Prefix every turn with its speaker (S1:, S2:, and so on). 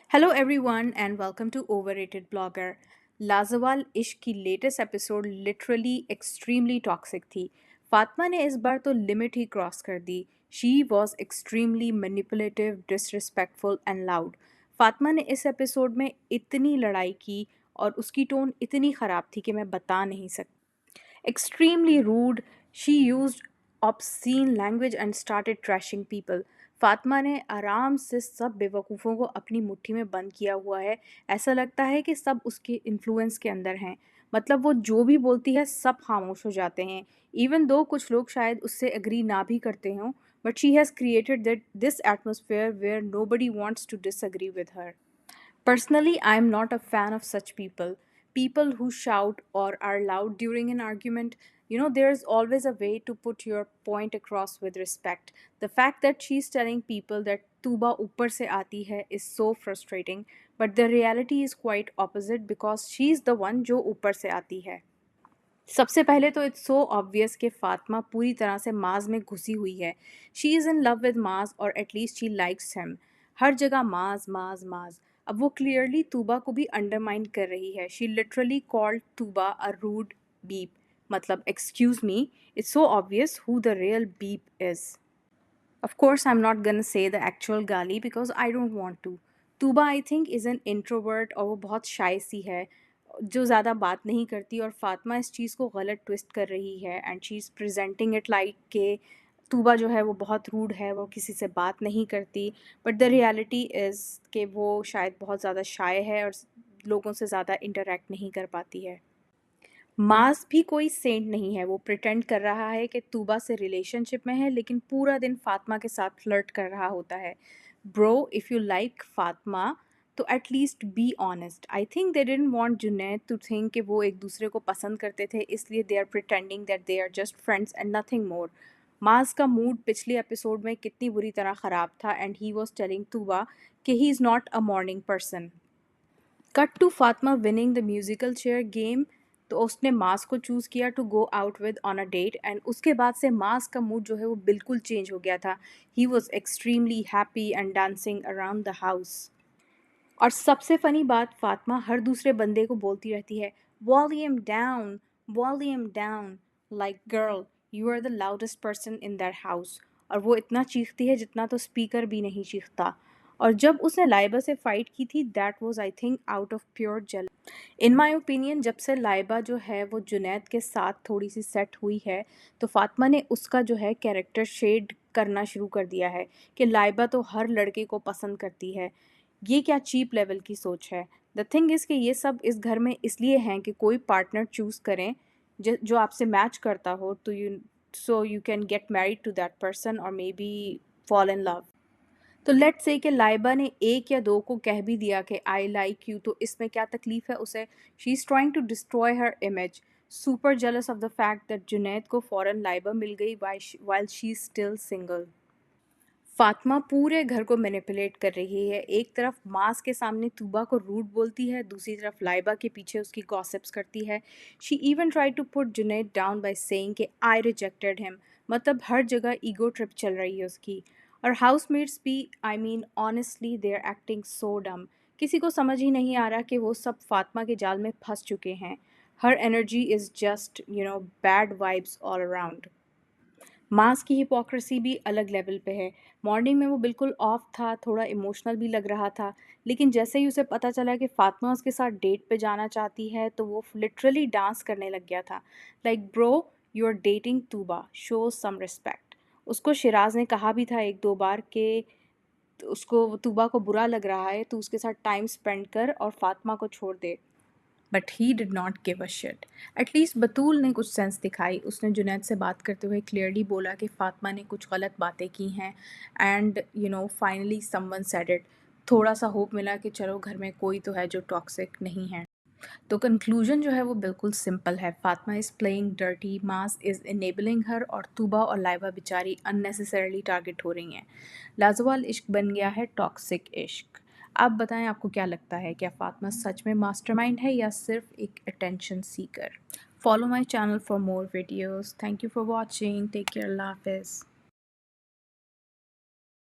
S1: Hello, everyone, and welcome to Overrated Blogger. लाजवाल इश्क की latest episode literally extremely toxic थी। फातिमा ने इस बार तो लिमिट ही क्रॉस कर दी। She was extremely manipulative, disrespectful and loud. Fatima ने इस एपिसोड में इतनी लड़ाई की और उसकी टोन इतनी ख़राब थी कि मैं बता नहीं सकती। Extremely rude, she used obscene language and started trashing people. Fatima ने आराम से सब बेवकूफ़ों को अपनी मुट्ठी में बंद किया हुआ है। ऐसा लगता है कि सब उसके इन्फ्लुएंस के अंदर हैं। मतलब वो जो भी बोलती है सब खामोश हो जाते हैं। इवन दो कुछ लोग शायद उससे एग्री ना भी करते हों, but she has created that this atmosphere where nobody wants to disagree with her. Personally, I am not a fan of such people. People who shout or are loud during an argument. There's always a way to put your point across with respect. The fact that she's telling people that Tuba upar se aati hai is so frustrating, but the reality is quite opposite because she's the one जो ऊपर से आती है। सबसे पहले तो it's so obvious कि फातिमा पूरी तरह से माज में घुसी हुई है। She is in love with माज और एटलीस्ट शी लाइक्स हिम। हर जगह माज माज माज। अब वो क्लियरली तूबा को भी अंडरमाइन कर रही है। She literally called Tooba a rude beep. मतलब excuse me, it's so obvious who the real beep is. Of course, I'm not gonna say the actual गाली because I don't want to. Tuba I think is an introvert और वो बहुत शाय सी है जो ज़्यादा बात नहीं करती, और फातिमा इस चीज़ को गलत ट्विस्ट कर रही है and she is presenting it like के तूबा जो है वो बहुत रूड है, वो किसी से बात नहीं करती। बट द रियलिटी इज़ कि वो शायद बहुत ज़्यादा शाय है और लोगों से ज़्यादा इंटरेक्ट नहीं कर पाती है। मास भी कोई सेंट नहीं है। वो प्रिटेंड कर रहा है कि तूबा से रिलेशनशिप में है, लेकिन पूरा दिन फातिमा के साथ फ्लर्ट कर रहा होता है। Bro, if you like Fatima तो at least be honest. I think they didn't want Junaid to think कि वो एक दूसरे को पसंद करते थे, इसलिए they are pretending that they are just friends and nothing more. Maas का मूड पिछले एपिसोड में कितनी बुरी तरह ख़राब था and he was telling Tooba कि he is not a morning person. Cut to Fatima winning the musical chair game. तो उसने मास को चूज़ किया to go out with on a date, and उसके बाद से मास का मूड जो है वो बिल्कुल चेंज हो गया था। He was extremely happy and dancing around the house. और सबसे फ़नी बात, फातिमा हर दूसरे बंदे को बोलती रहती है, volume down, like girl, you are the loudest person in that house. और वो इतना चीखती है जितना तो स्पीकर भी नहीं चीखता। और जब उसने लाइबा से फ़ाइट की थी, that was I think out of pure jealousy. In my opinion, जब से लाइबा जो है वो जुनैद के साथ थोड़ी सी सेट हुई है, तो फातिमा ने उसका जो है कैरेक्टर शेड करना शुरू कर दिया है कि लाइबा तो हर लड़के को पसंद करती है। ये क्या चीप लेवल की सोच है। द थिंग इज़ कि ये सब इस घर में इसलिए हैं कि कोई पार्टनर चूज़ करें जो आपसे मैच करता हो, तो you can get married to that person और maybe fall in love. तो लेट्स से कि लाइबा ने एक या दो को कह भी दिया कि आई लाइक यू, तो इसमें क्या तकलीफ है उसे। She is trying to destroy her image, super jealous of the fact that Junaid को फ़ौरन लाइबा मिल गई while she is still single. Fatima पूरे घर को मैनिपुलेट कर रही है। एक तरफ मास के सामने तूबा को रूड बोलती है, दूसरी तरफ लाइबा के पीछे उसकी गॉसिप्स करती है। She even try to put Junaid down by saying कि आई रिजेक्टेड हिम। मतलब हर जगह ईगो ट्रिप चल रही है उसकी। और हाउसमेट्स भी, I mean honestly they are acting so dumb. किसी को समझ ही नहीं आ रहा कि वो सब फातिमा के जाल में फंस चुके हैं। Her energy is just bad vibes all around. Maas की हिपोक्रेसी भी अलग लेवल पे है। मॉर्निंग में वो बिल्कुल ऑफ था, थोड़ा इमोशनल भी लग रहा था, लेकिन जैसे ही उसे पता चला कि फातिमा उसके साथ डेट पे जाना चाहती है, तो वो लिटरली डांस करने लग गया था। Like bro, you are dating Tuba, show some respect. उसको शिराज ने कहा भी था एक दो बार कि उसको तूबा को बुरा लग रहा है तो उसके साथ टाइम स्पेंड कर और फातिमा को छोड़ दे। But he did not give a shit. At least Batool ने कुछ सेंस दिखाई। उसने जुनैद से बात करते हुए क्लियरली बोला कि फातिमा ने कुछ गलत बातें की हैं and finally someone said it. थोड़ा सा होप मिला कि चलो घर में कोई तो है जो टॉक्सिक नहीं है। तो कंक्लूजन जो है वो बिल्कुल सिंपल है। Fatima is playing dirty, Maas is enabling her, और तूबा और लाइबा बेचारी अननेसेसरली टारगेट हो रही हैं। लाजवाल इश्क बन गया है टॉक्सिक इश्क। आप बताएं, आपको क्या लगता है, क्या फातिमा सच में मास्टरमाइंड है या सिर्फ एक attention seeker? Follow my channel for more videos. Thank you for watching. Take care, अल्लाह हाफिज़।